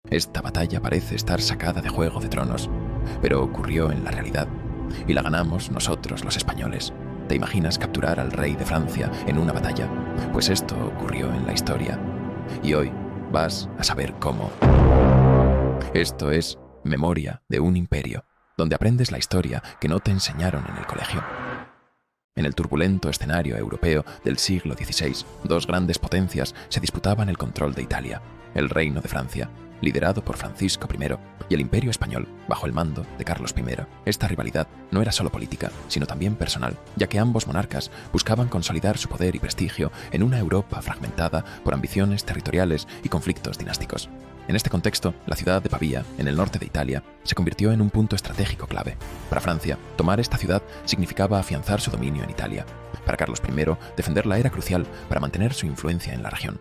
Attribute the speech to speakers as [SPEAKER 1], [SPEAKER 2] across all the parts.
[SPEAKER 1] Esta batalla parece estar sacada de Juego de Tronos, pero ocurrió en la realidad, y la ganamos nosotros los españoles. ¿Te imaginas capturar al rey de Francia en una batalla? Pues esto ocurrió en la historia, y hoy vas a saber cómo. Esto es Memoria de un Imperio, donde aprendes la historia que no te enseñaron en el colegio. En el turbulento escenario europeo del siglo XVI, dos grandes potencias se disputaban el control de Italia: el Reino de Francia, liderado por Francisco I, y el Imperio Español, bajo el mando de Carlos I. Esta rivalidad no era solo política, sino también personal, ya que ambos monarcas buscaban consolidar su poder y prestigio en una Europa fragmentada por ambiciones territoriales y conflictos dinásticos. En este contexto, la ciudad de Pavía, en el norte de Italia, se convirtió en un punto estratégico clave. Para Francia, tomar esta ciudad significaba afianzar su dominio en Italia. Para Carlos I, defenderla era crucial para mantener su influencia en la región.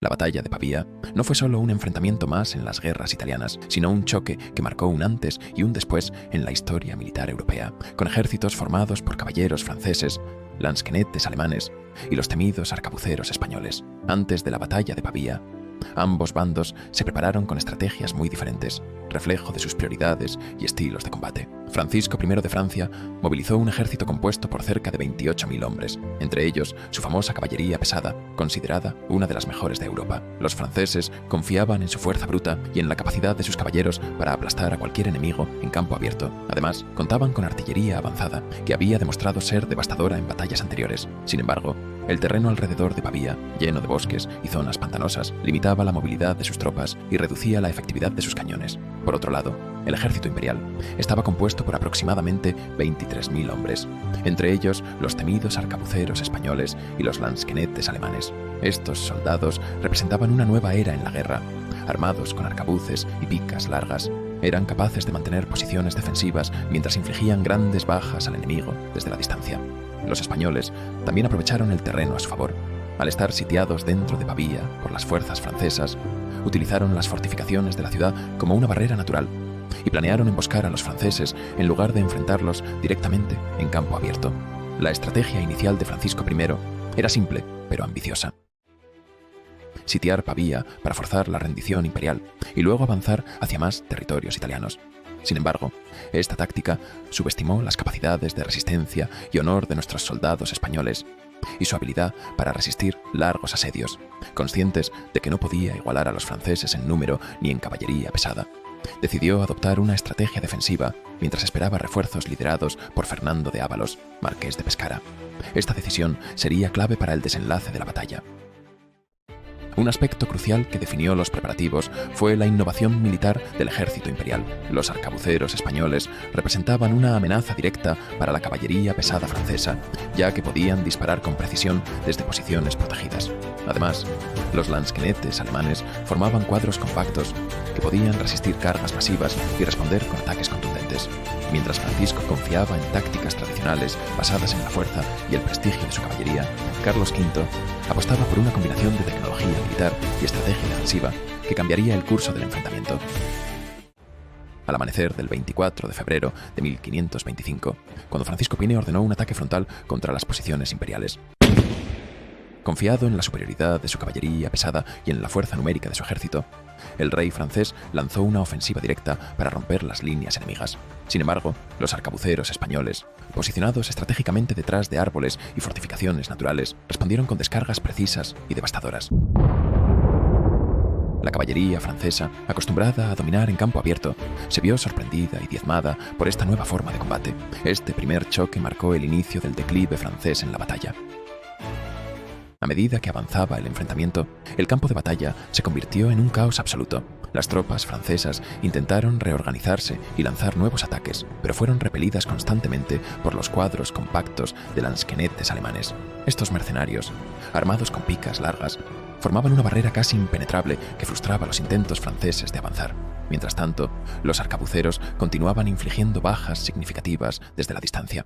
[SPEAKER 1] La batalla de Pavía no fue solo un enfrentamiento más en las guerras italianas, sino un choque que marcó un antes y un después en la historia militar europea, con ejércitos formados por caballeros franceses, lansquenetes alemanes y los temidos arcabuceros españoles. Antes de la batalla de Pavía, ambos bandos se prepararon con estrategias muy diferentes, reflejo de sus prioridades y estilos de combate. Francisco I de Francia movilizó un ejército compuesto por cerca de 28.000 hombres, entre ellos su famosa caballería pesada, considerada una de las mejores de Europa. Los franceses confiaban en su fuerza bruta y en la capacidad de sus caballeros para aplastar a cualquier enemigo en campo abierto. Además, contaban con artillería avanzada, que había demostrado ser devastadora en batallas anteriores. Sin embargo, el terreno alrededor de Pavía, lleno de bosques y zonas pantanosas, limitaba la movilidad de sus tropas y reducía la efectividad de sus cañones. Por otro lado, el ejército imperial estaba compuesto por aproximadamente 23.000 hombres, entre ellos los temidos arcabuceros españoles y los lansquenetes alemanes. Estos soldados representaban una nueva era en la guerra. Armados con arcabuces y picas largas, eran capaces de mantener posiciones defensivas mientras infligían grandes bajas al enemigo desde la distancia. Los españoles también aprovecharon el terreno a su favor. Al estar sitiados dentro de Pavía por las fuerzas francesas, utilizaron las fortificaciones de la ciudad como una barrera natural y planearon emboscar a los franceses en lugar de enfrentarlos directamente en campo abierto. La estrategia inicial de Francisco I era simple, pero ambiciosa: sitiar Pavía para forzar la rendición imperial y luego avanzar hacia más territorios italianos. Sin embargo, esta táctica subestimó las capacidades de resistencia y honor de nuestros soldados españoles y su habilidad para resistir largos asedios. Conscientes de que no podía igualar a los franceses en número ni en caballería pesada, decidió adoptar una estrategia defensiva mientras esperaba refuerzos liderados por Fernando de Ávalos, marqués de Pescara. Esta decisión sería clave para el desenlace de la batalla. Un aspecto crucial que definió los preparativos fue la innovación militar del ejército imperial. Los arcabuceros españoles representaban una amenaza directa para la caballería pesada francesa, ya que podían disparar con precisión desde posiciones protegidas. Además, los lansquenetes alemanes formaban cuadros compactos que podían resistir cargas masivas y responder con ataques contundentes. Mientras Francisco confiaba en tácticas tradicionales basadas en la fuerza y el prestigio de su caballería, Carlos V apostaba por una combinación de tecnología militar y estrategia defensiva que cambiaría el curso del enfrentamiento. Al amanecer del 24 de febrero de 1525, cuando Francisco I ordenó un ataque frontal contra las posiciones imperiales. Confiado en la superioridad de su caballería pesada y en la fuerza numérica de su ejército, el rey francés lanzó una ofensiva directa para romper las líneas enemigas. Sin embargo, los arcabuceros españoles, posicionados estratégicamente detrás de árboles y fortificaciones naturales, respondieron con descargas precisas y devastadoras. La caballería francesa, acostumbrada a dominar en campo abierto, se vio sorprendida y diezmada por esta nueva forma de combate. Este primer choque marcó el inicio del declive francés en la batalla. A medida que avanzaba el enfrentamiento, el campo de batalla se convirtió en un caos absoluto. Las tropas francesas intentaron reorganizarse y lanzar nuevos ataques, pero fueron repelidas constantemente por los cuadros compactos de lansquenetes alemanes. Estos mercenarios, armados con picas largas, formaban una barrera casi impenetrable que frustraba los intentos franceses de avanzar. Mientras tanto, los arcabuceros continuaban infligiendo bajas significativas desde la distancia.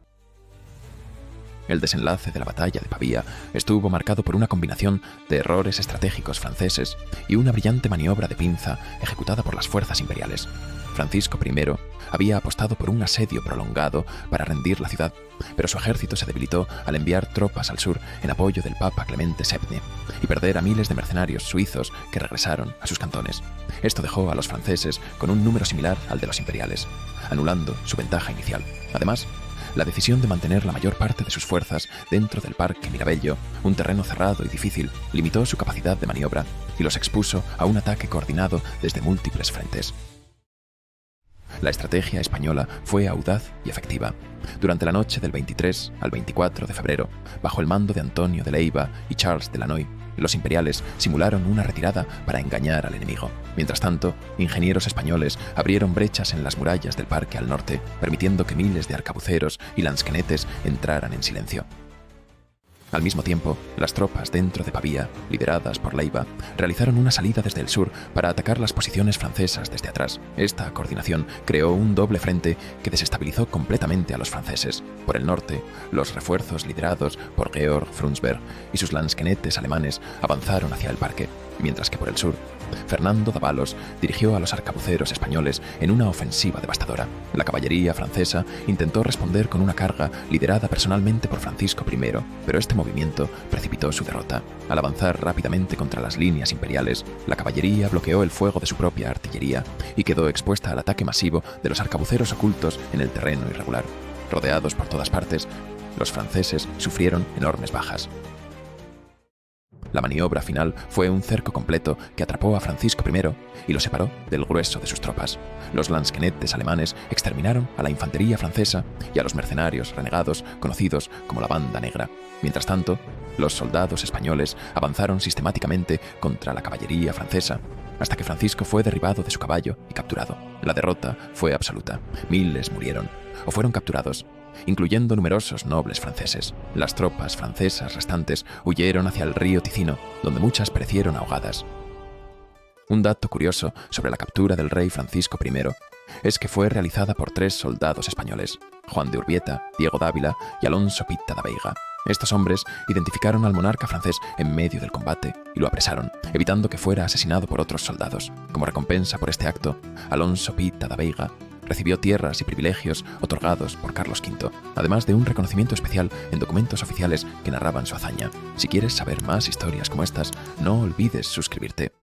[SPEAKER 1] El desenlace de la batalla de Pavía estuvo marcado por una combinación de errores estratégicos franceses y una brillante maniobra de pinza ejecutada por las fuerzas imperiales. Francisco I había apostado por un asedio prolongado para rendir la ciudad, pero su ejército se debilitó al enviar tropas al sur en apoyo del Papa Clemente VII y perder a miles de mercenarios suizos que regresaron a sus cantones. Esto dejó a los franceses con un número similar al de los imperiales, anulando su ventaja inicial. Además, la decisión de mantener la mayor parte de sus fuerzas dentro del Parque Mirabello, un terreno cerrado y difícil, limitó su capacidad de maniobra y los expuso a un ataque coordinado desde múltiples frentes. La estrategia española fue audaz y efectiva. Durante la noche del 23 al 24 de febrero, bajo el mando de Antonio de Leiva y Charles de Lannoy, los imperiales simularon una retirada para engañar al enemigo. Mientras tanto, ingenieros españoles abrieron brechas en las murallas del parque al norte, permitiendo que miles de arcabuceros y lansquenetes entraran en silencio. Al mismo tiempo, las tropas dentro de Pavía, lideradas por Leiva, realizaron una salida desde el sur para atacar las posiciones francesas desde atrás. Esta coordinación creó un doble frente que desestabilizó completamente a los franceses. Por el norte, los refuerzos liderados por Georg Frundsberg y sus lansquenetes alemanes avanzaron hacia el parque, mientras que por el sur, Fernando Dávalos dirigió a los arcabuceros españoles en una ofensiva devastadora. La caballería francesa intentó responder con una carga liderada personalmente por Francisco I, pero este movimiento precipitó su derrota. Al avanzar rápidamente contra las líneas imperiales, la caballería bloqueó el fuego de su propia artillería y quedó expuesta al ataque masivo de los arcabuceros ocultos en el terreno irregular. Rodeados por todas partes, los franceses sufrieron enormes bajas. La maniobra final fue un cerco completo que atrapó a Francisco I y lo separó del grueso de sus tropas. Los lansquenetes alemanes exterminaron a la infantería francesa y a los mercenarios renegados conocidos como la Banda Negra. Mientras tanto, los soldados españoles avanzaron sistemáticamente contra la caballería francesa, hasta que Francisco fue derribado de su caballo y capturado. La derrota fue absoluta. Miles murieron o fueron capturados, incluyendo numerosos nobles franceses. Las tropas francesas restantes huyeron hacia el río Ticino, donde muchas perecieron ahogadas. Un dato curioso sobre la captura del rey Francisco I es que fue realizada por 3 soldados españoles: Juan de Urbieta, Diego Dávila y Alonso Pita da Veiga. Estos hombres identificaron al monarca francés en medio del combate y lo apresaron, evitando que fuera asesinado por otros soldados. Como recompensa por este acto, Alonso Pita da Veiga recibió tierras y privilegios otorgados por Carlos V, además de un reconocimiento especial en documentos oficiales que narraban su hazaña. Si quieres saber más historias como estas, no olvides suscribirte.